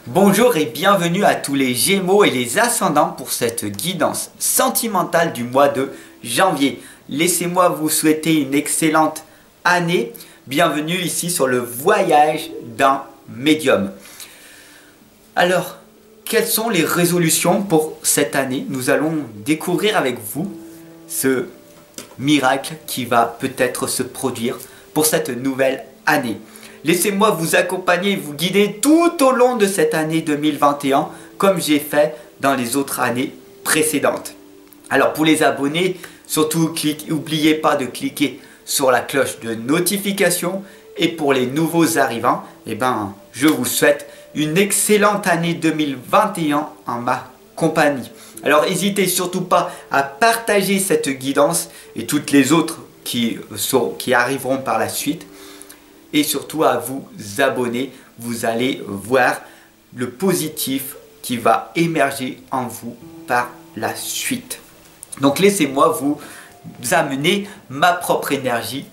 Bonjour et bienvenue à tous les Gémeaux et les Ascendants pour cette guidance sentimentale du mois de janvier. Laissez-moi vous souhaiter une excellente année. Bienvenue ici sur le voyage d'un médium. Alors, quelles sont les résolutions pour cette année? Nous allons découvrir avec vous ce miracle qui va peut-être se produire pour cette nouvelle année. Laissez-moi vous accompagner et vous guider tout au long de cette année 2021 comme j'ai fait dans les autres années précédentes. Alors pour les abonnés, surtout n'oubliez pas de cliquer sur la cloche de notification et pour les nouveaux arrivants, je vous souhaite une excellente année 2021 en ma compagnie. Alors n'hésitez surtout pas à partager cette guidance et toutes les autres qui arriveront par la suite. Et surtout à vous abonner, vous allez voir le positif qui va émerger en vous par la suite. Donc laissez-moi vous amener ma propre énergie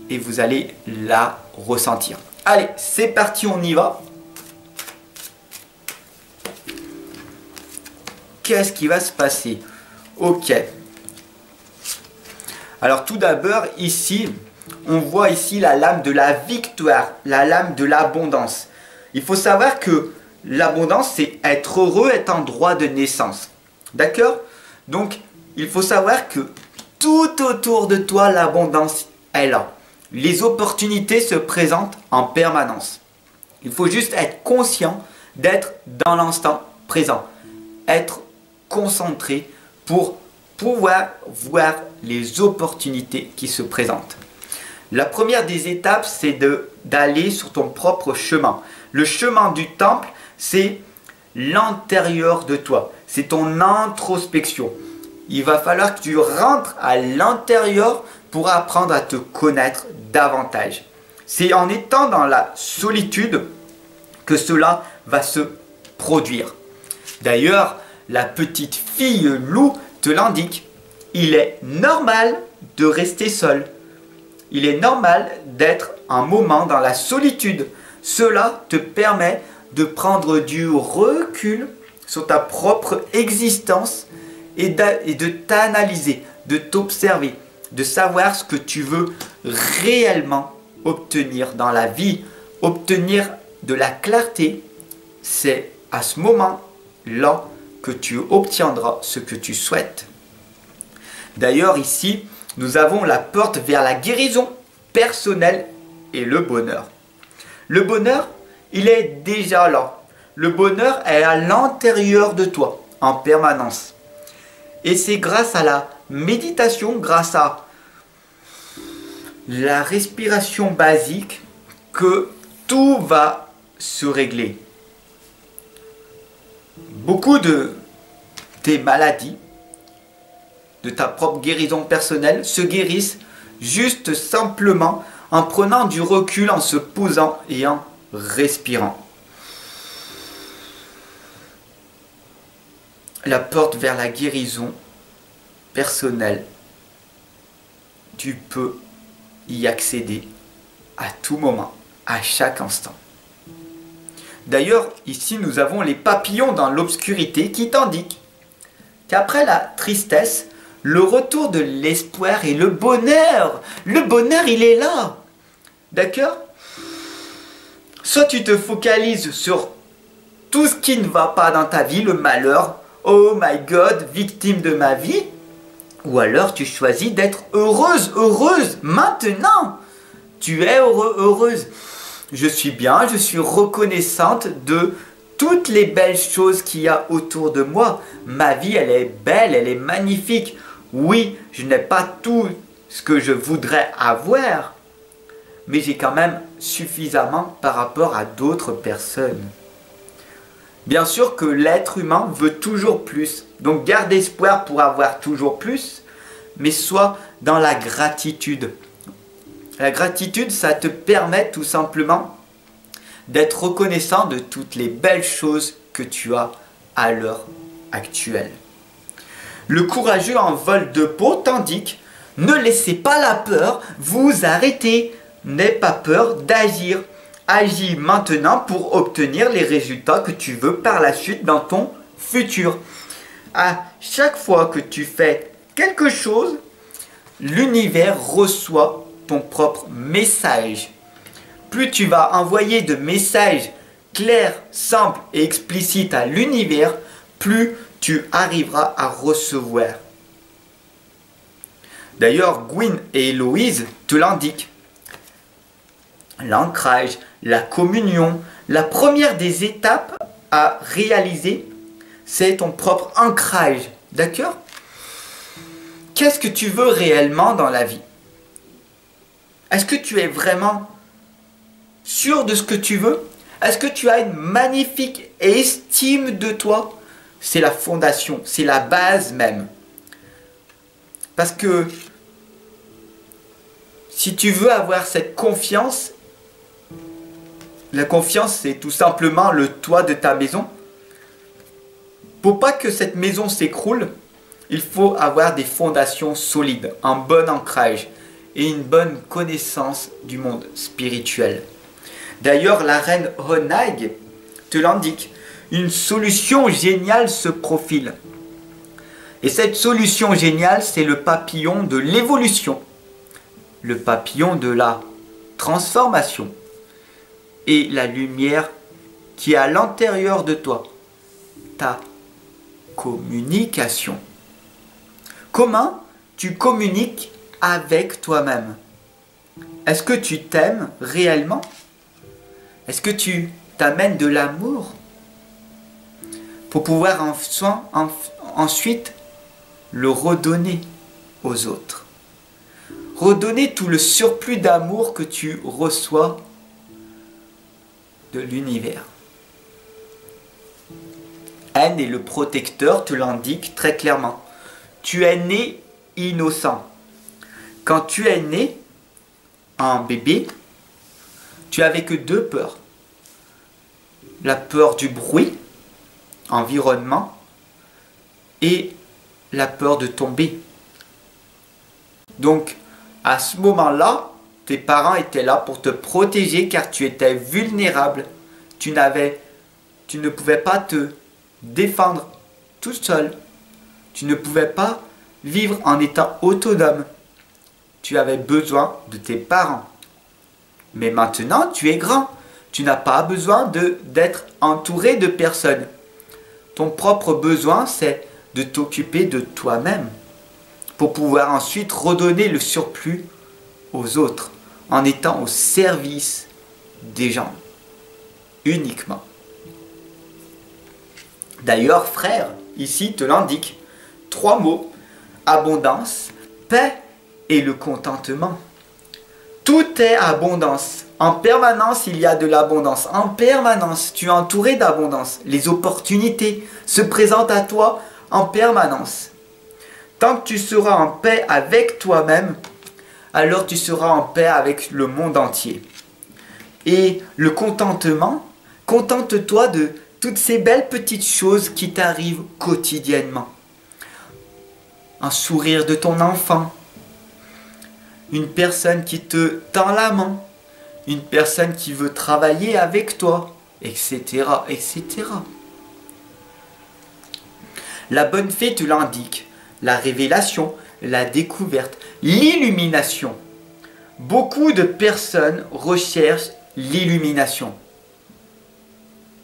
et vous allez la ressentir. Allez, c'est parti, on y va. Qu'est-ce qui va se passer? Ok. Alors tout d'abord ici, on voit ici la lame de la victoire, la lame de l'abondance. Il faut savoir que l'abondance, c'est être heureux, être en droit de naissance. D'accord? Donc, il faut savoir que tout autour de toi, l'abondance est là. Les opportunités se présentent en permanence. Il faut juste être conscient d'être dans l'instant présent. Être concentré pour pouvoir voir les opportunités qui se présentent. La première des étapes, c'est d'aller sur ton propre chemin. Le chemin du temple, c'est l'intérieur de toi. C'est ton introspection. Il va falloir que tu rentres à l'intérieur pour apprendre à te connaître davantage. C'est en étant dans la solitude que cela va se produire. D'ailleurs, la petite fille loup te l'indique. Il est normal de rester seul. Il est normal d'être un moment dans la solitude. Cela te permet de prendre du recul sur ta propre existence et de t'analyser, de t'observer, de savoir ce que tu veux réellement obtenir dans la vie. Obtenir de la clarté, c'est à ce moment-là que tu obtiendras ce que tu souhaites. D'ailleurs ici, nous avons la porte vers la guérison personnelle et le bonheur. Le bonheur, il est déjà là. Le bonheur est à l'intérieur de toi, en permanence. Et c'est grâce à la méditation, grâce à la respiration basique, que tout va se régler. Beaucoup de tes maladies, de ta propre guérison personnelle, se guérissent juste simplement en prenant du recul, en se posant et en respirant. La porte vers la guérison personnelle, tu peux y accéder à tout moment, à chaque instant. D'ailleurs, ici nous avons les papillons dans l'obscurité qui t'indiquent qu'après la tristesse, le retour de l'espoir et le bonheur, il est là. D'accord? Soit tu te focalises sur tout ce qui ne va pas dans ta vie, le malheur, oh my God, victime de ma vie, ou alors tu choisis d'être heureuse, maintenant. Tu es heureuse. Je suis bien, je suis reconnaissante de toutes les belles choses qu'il y a autour de moi. Ma vie, elle est belle, elle est magnifique. Oui, je n'ai pas tout ce que je voudrais avoir, mais j'ai quand même suffisamment par rapport à d'autres personnes. Bien sûr que l'être humain veut toujours plus, donc garde espoir pour avoir toujours plus, mais sois dans la gratitude. La gratitude, ça te permet tout simplement d'être reconnaissant de toutes les belles choses que tu as à l'heure actuelle. Le courageux en vol de peau t'indique « Ne laissez pas la peur vous arrêter. N'aie pas peur d'agir. agis maintenant pour obtenir les résultats que tu veux par la suite dans ton futur. À chaque fois que tu fais quelque chose, l'univers reçoit ton propre message. Plus tu vas envoyer de messages clairs, simples et explicites à l'univers, plus tu arriveras à recevoir. D'ailleurs, Gwyn et Héloïse te l'indiquent. L'ancrage, la communion, la première des étapes à réaliser, c'est ton propre ancrage. D'accord? Qu'est-ce que tu veux réellement dans la vie? Est-ce que tu es vraiment sûr de ce que tu veux? Est-ce que tu as une magnifique estime de toi? C'est la fondation, c'est la base même. Parce que si tu veux avoir cette confiance, la confiance c'est tout simplement le toit de ta maison. Pour pas que cette maison s'écroule, il faut avoir des fondations solides, un bon ancrage et une bonne connaissance du monde spirituel. D'ailleurs, la reine Honag te l'indique. Une solution géniale se profile. Et cette solution géniale, c'est le papillon de l'évolution, le papillon de la transformation et la lumière qui est à l'intérieur de toi, ta communication. Comment tu communiques avec toi-même? Est-ce que tu t'aimes réellement? Est-ce que tu t'amènes de l'amour pour pouvoir ensuite le redonner aux autres? Redonner tout le surplus d'amour que tu reçois de l'univers. Anne et le protecteur te l'indiquent très clairement. Tu es né innocent. Quand tu es né, un bébé, tu avais que deux peurs. La peur du bruit, environnement, et la peur de tomber. Donc, à ce moment-là, tes parents étaient là pour te protéger car tu étais vulnérable. Tu ne pouvais pas te défendre tout seul. Tu ne pouvais pas vivre en étant autonome. Tu avais besoin de tes parents. Mais maintenant, tu es grand. Tu n'as pas besoin d'être entouré de personnes. Ton propre besoin, c'est de t'occuper de toi-même pour pouvoir ensuite redonner le surplus aux autres en étant au service des gens uniquement. D'ailleurs, frère, ici te l'indique. 3 mots: abondance, paix et le contentement. Tout est abondance. En permanence, il y a de l'abondance. En permanence, tu es entouré d'abondance. Les opportunités se présentent à toi en permanence. Tant que tu seras en paix avec toi-même, alors tu seras en paix avec le monde entier. Et le contentement, contente-toi de toutes ces belles petites choses qui t'arrivent quotidiennement. Un sourire de ton enfant, une personne qui te tend la main, une personne qui veut travailler avec toi, etc., etc. La bonne fée te l'indique. La révélation, la découverte, l'illumination. Beaucoup de personnes recherchent l'illumination.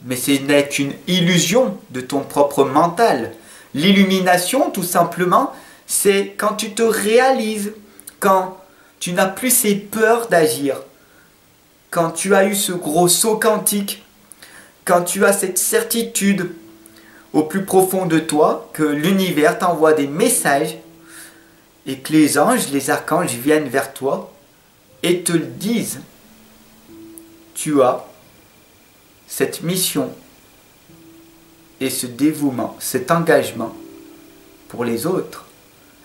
Mais ce n'est qu'une illusion de ton propre mental. L'illumination, tout simplement, c'est quand tu te réalises, quand tu n'as plus ces peurs d'agir, quand tu as eu ce gros saut quantique, quand tu as cette certitude au plus profond de toi que l'univers t'envoie des messages et que les anges, les archanges viennent vers toi et te le disent. Tu as cette mission et ce dévouement, cet engagement pour les autres.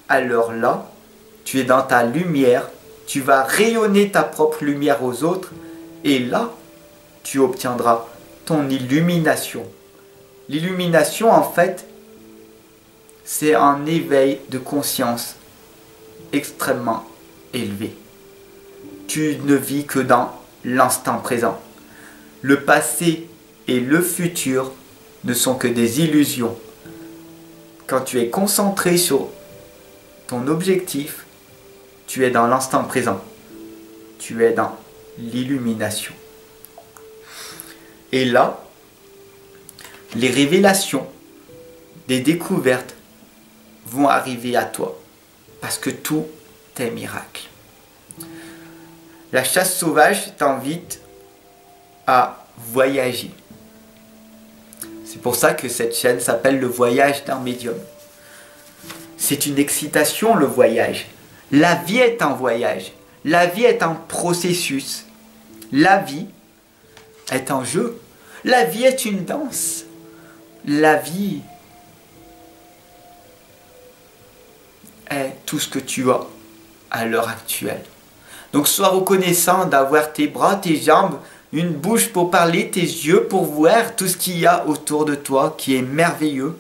Alors là, tu es dans ta lumière, tu vas rayonner ta propre lumière aux autres et là, tu obtiendras ton illumination. L'illumination, en fait, c'est un éveil de conscience extrêmement élevé. Tu ne vis que dans l'instant présent. Le passé et le futur ne sont que des illusions. Quand tu es concentré sur ton objectif, tu es dans l'instant présent. Tu es dans l'illumination. Et là, les révélations, des découvertes vont arriver à toi. Parce que tout est miracle. La chasse sauvage t'invite à voyager. C'est pour ça que cette chaîne s'appelle le voyage d'un médium. C'est une excitation, le voyage. La vie est un voyage. La vie est un processus. La vie est un jeu. La vie est une danse. La vie est tout ce que tu as à l'heure actuelle. Donc sois reconnaissant d'avoir tes bras, tes jambes, une bouche pour parler, tes yeux pour voir tout ce qu'il y a autour de toi qui est merveilleux.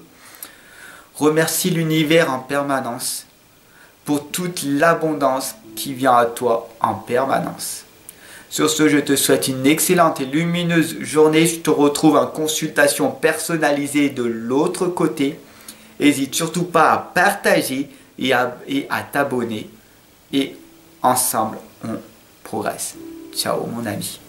Remercie l'univers en permanence pour toute l'abondance qui vient à toi en permanence. Sur ce, je te souhaite une excellente et lumineuse journée. Je te retrouve en consultation personnalisée de l'autre côté. N'hésite surtout pas à partager et à t'abonner. Et ensemble, on progresse. Ciao mon ami.